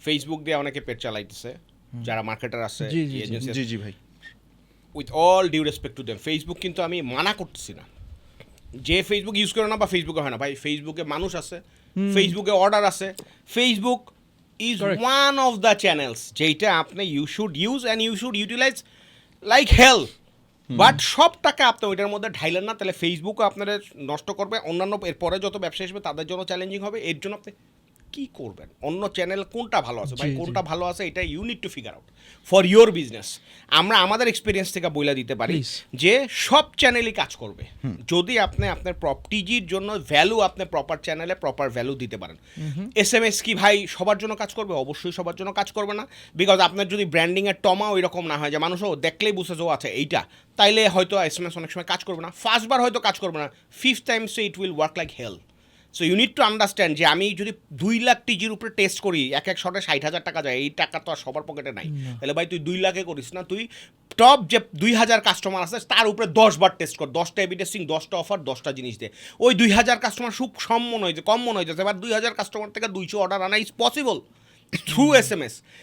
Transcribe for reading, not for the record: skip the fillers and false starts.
Facebook দিয়ে অনেকে পেট চালাইতেছে, যারা মার্কেটার আছে, জি জি ভাই, with all due respect to them. Facebook কিন্তু আমি মানা করতেছি না, যে ফেসবুক ইউজ করে না বা ফেসবুকে হয় না, ভাই ফেসবুকে মানুষ আছে, ফেসবুকে অর্ডার আছে, Facebook is one of the channels যেইটা আপনি you should use and you should utilise like hell. But সব টাকা আপনি ওইটার মধ্যে ঢাইলেন না, তাহলে ফেসবুকও আপনাদের নষ্ট করবে, অন্যান্য এরপরে যত ব্যবসা আসবে তাদের জন্য চ্যালেঞ্জিং হবে। এর জন্য আপনি কী করবেন, অন্য চ্যানেল কোনটা ভালো আছে ভাই, কোনটা ভালো আছে এটা you need to figure out for your business. আমরা আমাদের এক্সপিরিয়েন্স থেকে বলে দিতে পারি যে সব চ্যানেলই কাজ করবে যদি আপনি আপনার টিজির জন্য ভ্যালু আপনি প্রপার চ্যানেলে প্রপার ভ্যালু দিতে পারেন। SMS কি ভাই সবার জন্য কাজ করবে? অবশ্যই সবার জন্য কাজ করবে না, বিকজ আপনার যদি ব্র্যান্ডিংয়ের টমা ওই রকম না হয় যে মানুষও দেখলেই বুঝে যে আছে এইটা, তাইলে হয়তো SMS অনেক সময় কাজ করবে না, ফার্স্টবার হয়তো কাজ করবে না, ফিফথ টাইমসে it will work like hell. So you need to understand যে আমি যদি 2 লাখ টিজির উপরে টেস্ট করি, এক শটে 60,000 টাকা যায়, এই টাকা তো আর সবার পকেটে নাই। তাহলে ভাই তুই 2 লাখে করিস না, তুই টপ যে 2,000 কাস্টমার আছে তার উপরে 10 বার টেস্ট কর, 10টা এবি টেস্টিং, 10টা অফার, 10টা জিনিস দে। ওই 2,000 কাস্টমার খুব কম মনে হয়েছে, এবার 2,000 কাস্টমার থেকে 200 অর্ডার আনা ইজ পসিবল থ্রু SMS।